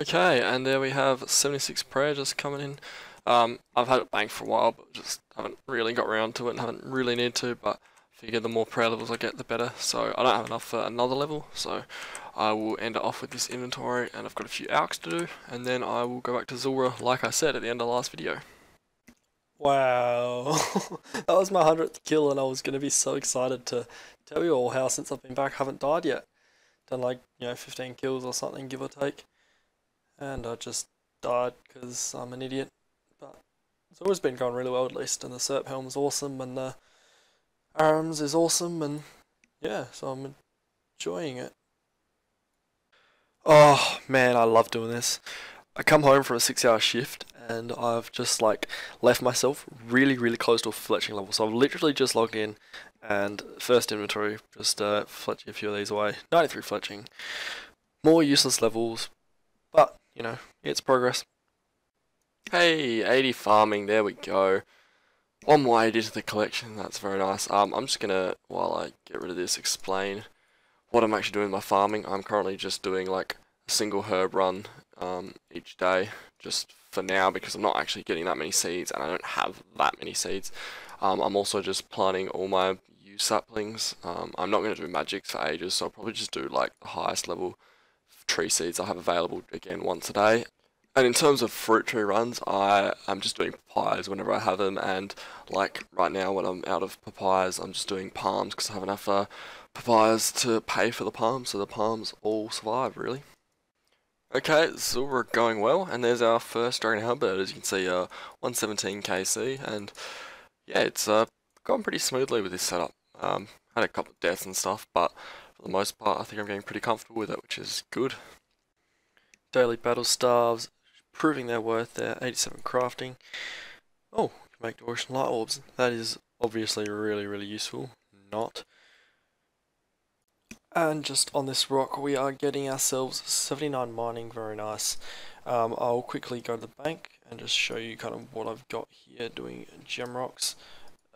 Okay, and there we have 76 prayer just coming in. I've had it banked for a while, but just haven't really got around to it and haven't really need to, but I figure the more prayer levels I get, the better. So I don't have enough for another level, so I will end it off with this inventory, and I've got a few alks to do, and then I will go back to Zulra, like I said at the end of the last video. Wow, that was my 100th kill and I was going to be so excited to tell you all how since I've been back I haven't died yet. Done like, 15 kills or something, give or take. And I just died because I'm an idiot. But it's always been going really well at least, and the Serp Helm's awesome and the Arms is awesome, and yeah, so I'm enjoying it. Oh man, I love doing this. I come home from a 6-hour shift and I've just like left myself really close to a fletching level. So I've literally just logged in and first inventory, just fletching a few of these away. 93 fletching. More useless levels, but you know, it's progress. Hey, 80 farming, there we go. One more 80 to the collection, that's very nice. I'm just gonna, while I get rid of this, explain what I'm actually doing with my farming. I'm currently just doing like a single herb run each day, just for now, because I'm not actually getting that many seeds and I don't have that many seeds. I'm also just planting all my used saplings. I'm not going to do magics for ages, so I'll probably just do like the highest level tree seeds I have available again once a day. And in terms of fruit tree runs, I'm just doing papayas whenever I have them, and like right now when I'm out of papayas, I'm just doing palms because I have enough papayas to pay for the palms, so the palms all survive really. Okay, so we're going well, and there's our first Dragon Halberd. As you can see, 117 KC, and yeah, it's gone pretty smoothly with this setup. Had a couple of deaths and stuff, but for the most part, I think I'm getting pretty comfortable with it, which is good. Daily battle staves, proving their worth there. 87 crafting. Oh, can make Dorian light orbs. That is obviously really useful. Not. And just on this rock, we are getting ourselves 79 mining, very nice. I'll quickly go to the bank and just show you kind of what I've got here doing gem rocks.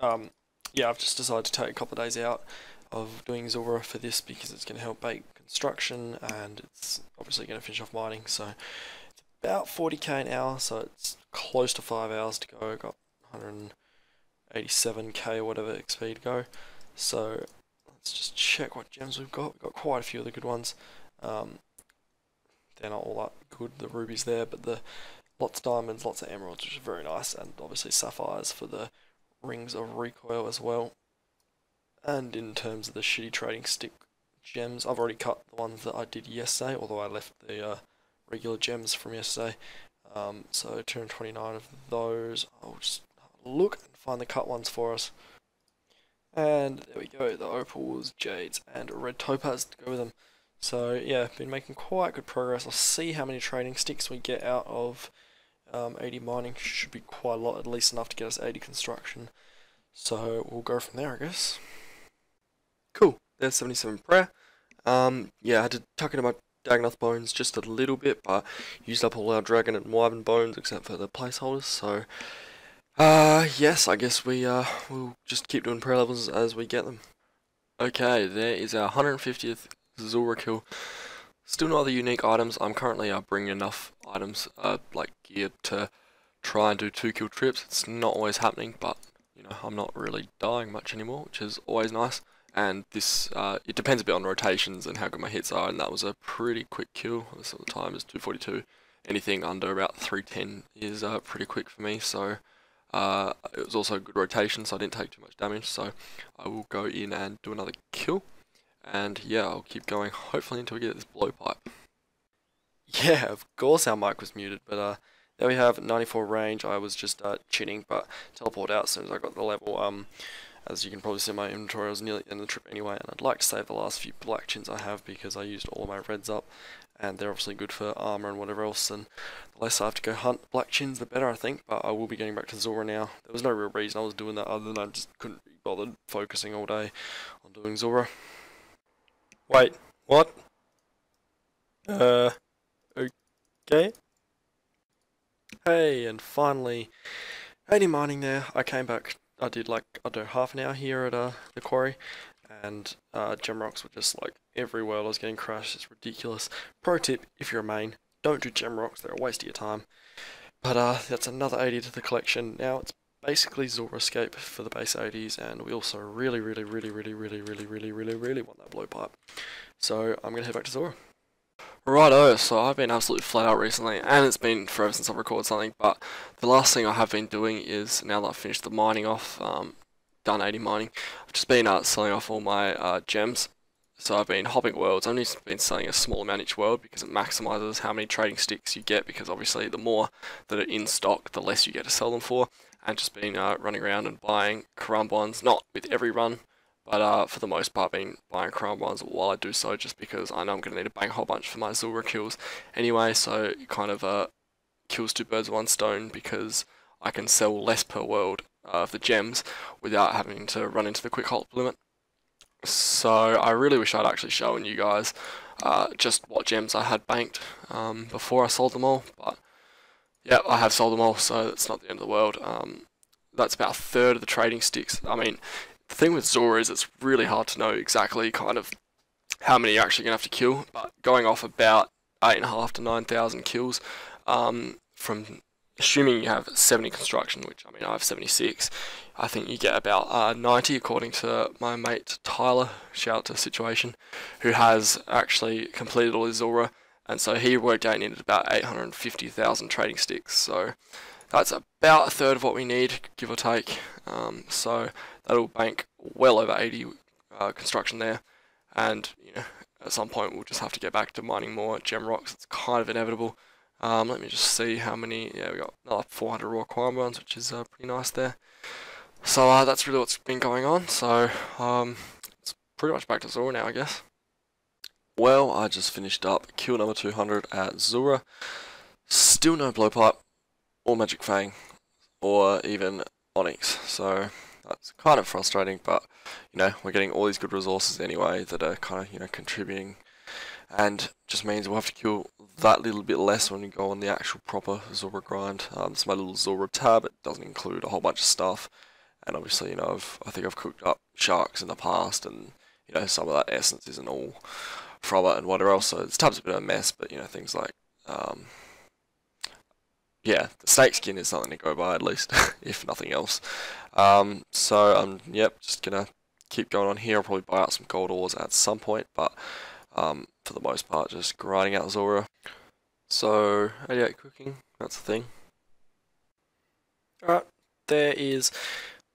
Yeah, I've just decided to take a couple of days out of doing Zulra for this because it's going to help bake construction and it's obviously going to finish off mining. So it's about 40k an hour, so it's close to 5 hours to go. Got 187k or whatever XP to go. So let's just check what gems we've got. We've got quite a few of the good ones. They're not all that good, the rubies there, but lots of diamonds, lots of emeralds, which is very nice, and obviously sapphires for the rings of recoil as well. And in terms of the shitty trading stick gems, I've already cut the ones that I did yesterday, although I left the regular gems from yesterday. So 229 of those. I'll just look and find the cut ones for us. And there we go, the opals, jades, and red topaz to go with them. So yeah, been making quite good progress. I'll see how many trading sticks we get out of 80 mining. Should be quite a lot, at least enough to get us 80 construction. So we'll go from there, I guess. Cool, there's 77 prayer. Yeah, I had to tuck into my Dagonoth bones just a little bit, but used up all our dragon and wyvern bones except for the placeholders, so yes, I guess we'll just keep doing prayer levels as we get them. Okay, there is our 150th Zulra kill. Still no other unique items. I'm currently bringing enough items, like gear, to try and do 2 kill trips. It's not always happening, but you know, I'm not really dying much anymore, which is always nice. And this, it depends a bit on rotations and how good my hits are, and that was a pretty quick kill. So the time is 242. Anything under about 310 is pretty quick for me, so it was also a good rotation, so I didn't take too much damage, so I will go in and do another kill. And yeah, I'll keep going, hopefully until we get this blowpipe. Yeah, of course our mic was muted, but there we have 94 range. I was just cheating, but teleported out as soon as I got the level. As you can probably see in my inventory, I was nearly at the end of the trip anyway, and I'd like to save the last few black chins I have because I used all of my reds up, and they're obviously good for armor and whatever else, and the less I have to go hunt black chins, the better, I think, but I will be getting back to Zulra now. There was no real reason I was doing that other than I just couldn't be bothered focusing all day on doing Zulra. Wait, what? Okay. Hey, and finally, 80 mining there. I came back, I did like, I don't know, half an hour here at the quarry, and gem rocks were just like everywhere. I was getting crashed, it's ridiculous. Pro tip, if you're a main, don't do gem rocks, they're a waste of your time. But that's another 80 to the collection. Now it's basically Runescape for the base 80s, and we also really want that blowpipe. So I'm going to head back to Zora. Righto, so I've been absolutely flat out recently, and it's been forever since I've recorded something, but the last thing I have been doing is, now that I've finished the mining off, done 80 mining, I've just been selling off all my gems. So I've been hopping worlds. I've only been selling a small amount each world because it maximizes how many trading sticks you get, because obviously the more that are in stock, the less you get to sell them for. And just been running around and buying Karambons, not with every run, but for the most part been buying Karambons while I do so, just because I know I'm going to need to bang a whole bunch for my Zora kills anyway, so it kind of kills two birds with one stone, because I can sell less per world of the gems without having to run into the quick halt limit. So I really wish I'd actually shown you guys just what gems I had banked before I sold them all, but yeah, I have sold them all, so it's not the end of the world. That's about a third of the trading sticks. I mean, the thing with Zora is it's really hard to know exactly kind of how many you're actually going to have to kill, but going off about 8,500 to 9,000 kills from assuming you have 70 construction, which I mean I have 76, I think you get about 90 according to my mate Tyler, shout out to Situation, who has actually completed all his Zora, and so he worked out in at about 850,000 trading sticks, so that's about a third of what we need, give or take, so that'll bank well over 80 construction there, and you know, at some point we'll just have to get back to mining more gem rocks, it's kind of inevitable. Let me just see how many. Yeah, we got another 400 raw Karambons, which is pretty nice there. So that's really what's been going on. So it's pretty much back to Zora now, I guess. Well, I just finished up kill number 200 at Zora. Still no blowpipe, or magic fang, or even onyx. So that's kind of frustrating, but you know, we're getting all these good resources anyway that are kind of contributing. And just means we'll have to kill that little bit less when we go on the actual proper Zora grind. It's my little Zora tab, it doesn't include a whole bunch of stuff, and obviously I think I've cooked up sharks in the past, and some of that essence isn't all from it and whatever else, so this tab's a bit of a mess, but things like yeah, the snake skin is something to go by at least, if nothing else. So I'm just gonna keep going on here. I'll probably buy out some gold ores at some point, but for the most part, just grinding out Zora. So, 88 cooking, that's the thing. Alright, there is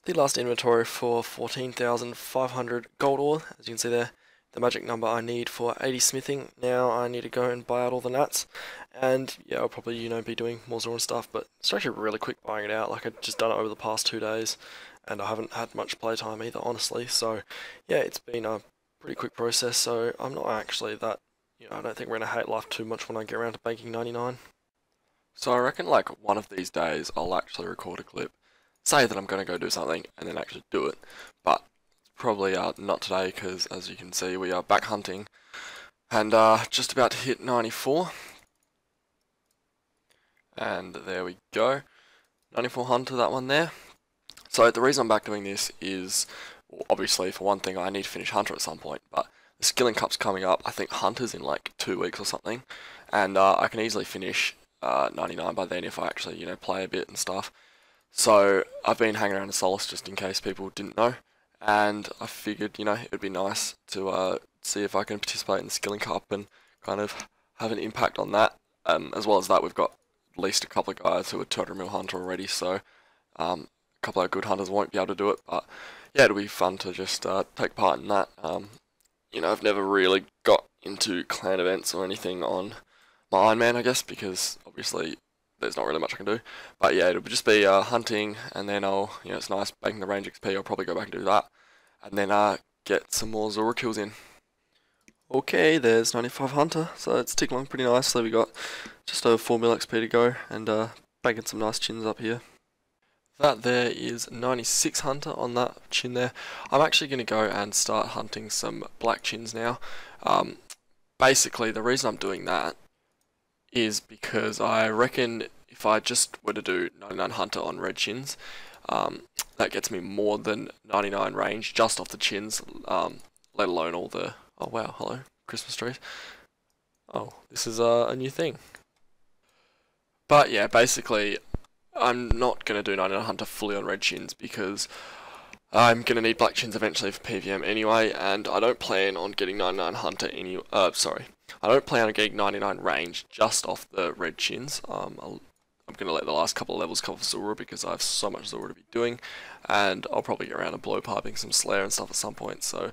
the last inventory for 14,500 gold ore, as you can see there. The magic number I need for 80 smithing. Now I need to go and buy out all the nuts. And yeah, I'll probably, be doing more Zora stuff, but it's actually really quick buying it out. Like, I've just done it over the past 2 days, and I haven't had much playtime either, honestly. So, yeah, it's been a pretty quick process, so I'm not actually that, I don't think we're going to hate life too much when I get around to banking 99. So I reckon like one of these days I'll actually record a clip, say that I'm going to go do something, and then actually do it, but probably not today, because as you can see we are back hunting, and just about to hit 94, and there we go, 94 hunter, that one there. So the reason I'm back doing this is, well, obviously for one thing I need to finish hunter at some point, but the skilling cup's coming up. I think hunter's in like 2 weeks or something, and I can easily finish 99 by then if I actually play a bit and stuff. So I've been hanging around the Solace just in case people didn't know, and I figured it would be nice to see if I can participate in the skilling cup and kind of have an impact on that. As well as that, we've got at least a couple of guys who are 200 mil hunter already, so a couple of good hunters won't be able to do it, but yeah, it'll be fun to just take part in that. I've never really got into clan events or anything on my Ironman, I guess, because obviously there's not really much I can do. But yeah, it'll just be hunting, and then it's nice banking the range XP. I'll probably go back and do that, and then get some more Zora kills in. Okay, there's 95 hunter, so it's ticking along pretty nicely. We got just over 4 mil XP to go, and banking some nice chins up here. That there is 96 hunter on that chin there. I'm actually going to go and start hunting some black chins now. Basically, the reason I'm doing that is because I reckon if I just were to do 99 hunter on red chins, that gets me more than 99 range just off the chins, let alone all the... Oh wow, hello, Christmas trees. Oh, this is a new thing. But yeah, basically, I'm not going to do 99 Hunter fully on red chins because I'm going to need black chins eventually for PVM anyway, and I don't plan on getting 99 Hunter sorry. I don't plan on getting 99 range just off the red chins. I'm going to let the last couple of levels cover Zora because I have so much Zora to be doing, and I'll probably get around to blow piping some Slayer and stuff at some point, so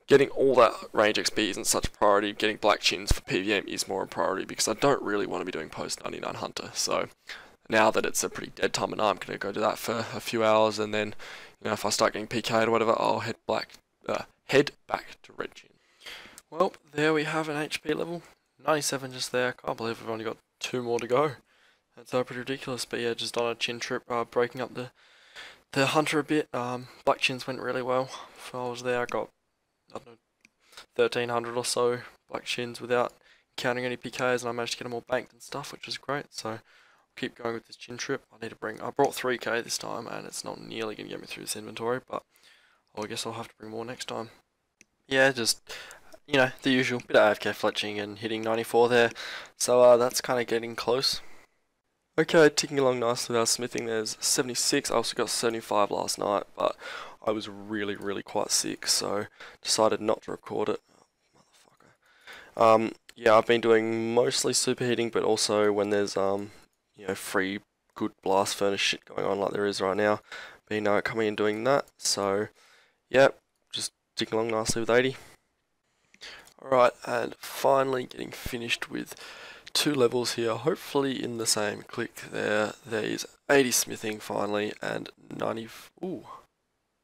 getting all that range XP isn't such a priority. Getting black chins for PVM is more a priority because I don't really want to be doing post 99 Hunter, so now that it's a pretty dead time of night, I'm going to go do that for a few hours, and then, you know, if I start getting PK'd or whatever, I'll head back to red chin. Well, there we have an HP level. 97 just there. Can't believe we've only got 2 more to go. That's pretty ridiculous, but yeah, just on a chin trip, breaking up the hunter a bit. Black chins went really well. If I was there, I got, I don't know, 1300 or so black chins without counting any PKs, and I managed to get them all banked and stuff, which was great. So keep going with this chin trip. I brought 3k this time, and it's not nearly going to get me through this inventory, but I guess I'll have to bring more next time. Yeah, just, you know, the usual bit of AFK fletching and hitting 94 there, so that's kind of getting close. Okay, ticking along nicely with our smithing. There's 76, I also got 75 last night, but I was really quite sick, so decided not to record it. Motherfucker. Yeah, I've been doing mostly superheating, but also when there's you know, free good blast furnace shit going on like there is right now, been coming and doing that. So yeah, just ticking along nicely with 80. Alright, and finally getting finished with 2 levels here, hopefully in the same click there. There's 80 smithing finally, and 90, ooh,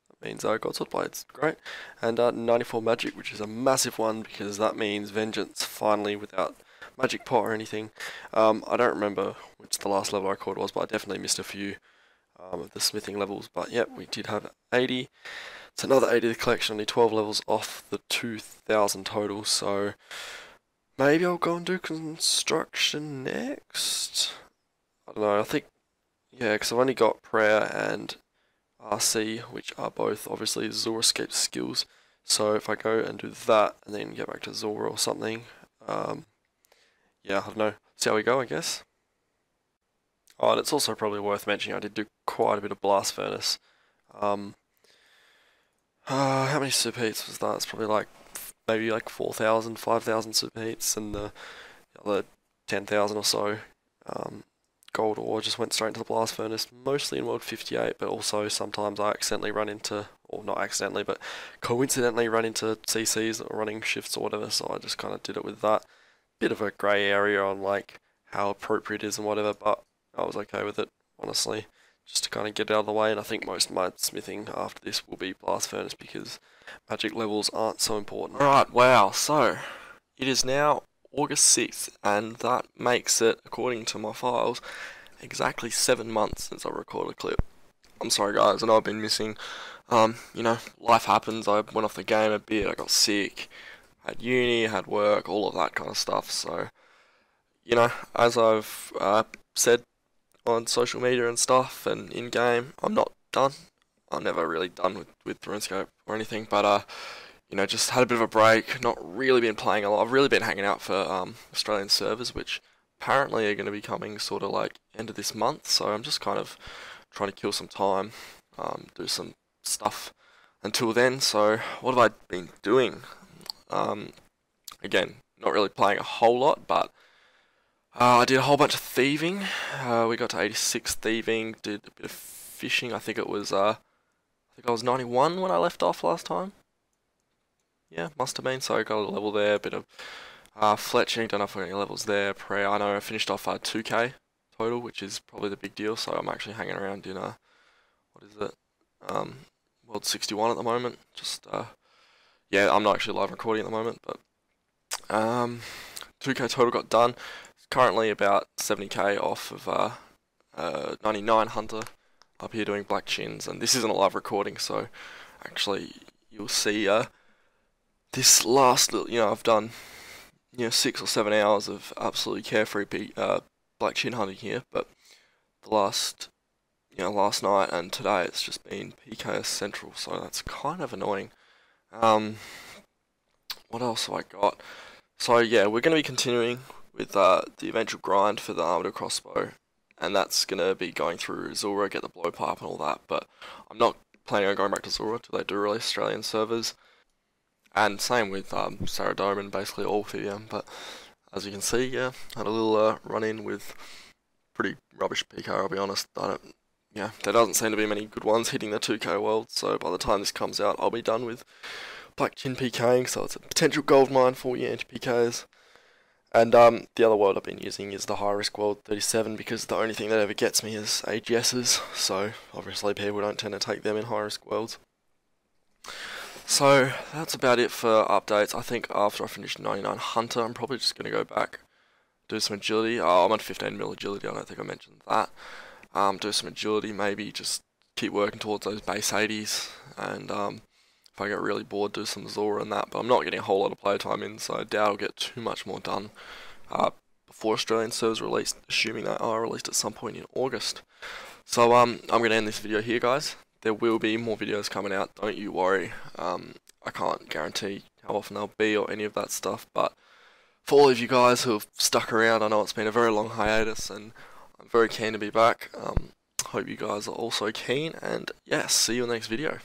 that means I got sword blades, great, and 94 magic, which is a massive one because that means vengeance finally without magic pot or anything. I don't remember which the last level I caught was, but I definitely missed a few of the smithing levels, but yep, we did have 80. It's another 80 to the collection, only 12 levels off the 2000 total, so maybe I'll go and do construction next? I don't know, I think, yeah, because I've only got prayer and RC, which are both obviously Runescape skills, so if I go and do that and then get back to Zora or something, yeah, I don't know, see how we go, I guess. Oh, and it's also probably worth mentioning I did do quite a bit of blast furnace. How many superheats was that? It's probably like maybe like 4,000, 5,000 superheats, and the other 10,000 or so gold ore just went straight into the blast furnace, mostly in World 58, but also sometimes I accidentally run into, or not accidentally, but coincidentally run into CCs that were running shifts or whatever, so I just kind of did it with that. Bit of a grey area on like how appropriate it is and whatever, but I was okay with it, honestly, just to kind of get it out of the way, and I think most of my smithing after this will be blast furnace because magic levels aren't so important. Alright, wow, so it is now August 6th, and that makes it, according to my files, exactly 7 months since I recorded a clip. I'm sorry guys, I know I've been missing. You know, life happens, I went off the game a bit, I got sick, had uni, had work, all of that kind of stuff, so, you know, as I've said on social media and stuff, and in-game, I'm not done. I'm never really done with Runescape or anything, but you know, just had a bit of a break, not really been playing a lot. I've really been hanging out for Australian servers, which apparently are going to be coming sort of like end of this month, so I'm just kind of trying to kill some time, do some stuff until then. So what have I been doing? Again, not really playing a whole lot, but I did a whole bunch of thieving. We got to 86 thieving, did a bit of fishing. I think I was 91 when I left off last time. Yeah, must have been. So I got a level there, a bit of fletching, don't know if I got any levels there. Prayer, I know I finished off 2k total, which is probably the big deal. So I'm actually hanging around in, what is it? World 61 at the moment. Just, yeah, I'm not actually live recording at the moment, but 2k total got done. Currently about 70k off of 99 Hunter up here doing black chins, and this isn't a live recording, so actually you'll see this last little, you know, I've done, you know, 6 or 7 hours of absolutely carefree black chin hunting here, but the last, you know, last night and today it's just been PKS Central, so that's kind of annoying. What else have I got? So yeah, we're going to be continuing with the eventual grind for the armored crossbow, and that's gonna be going through Zora, get the blowpipe and all that. But I'm not planning on going back to Zora till they do release Australian servers. And same with Saradome and basically all PVM. But as you can see, yeah, had a little run-in with pretty rubbish PK, I'll be honest. Yeah, there doesn't seem to be many good ones hitting the 2k world, so by the time this comes out, I'll be done with Black Chin PKing, so it's a potential gold mine for you anti-PKs. And the other world I've been using is the high risk world 37, because the only thing that ever gets me is AGSs, so obviously people don't tend to take them in high risk worlds. So that's about it for updates. I think after I finish 99 Hunter, I'm probably just going to go back, do some agility. I'm on 15 mil agility, I don't think I mentioned that. Do some agility, maybe just keep working towards those base 80s, and if I get really bored, do some Zora and that. But I'm not getting a whole lot of playtime in, so I doubt I'll get too much more done before Australian servers released, assuming they are released at some point in August. So I'm going to end this video here, guys. There will be more videos coming out, don't you worry. I can't guarantee how often they'll be or any of that stuff, but for all of you guys who have stuck around, I know it's been a very long hiatus, and I'm very keen to be back. Hope you guys are also keen, and yeah, see you in the next video.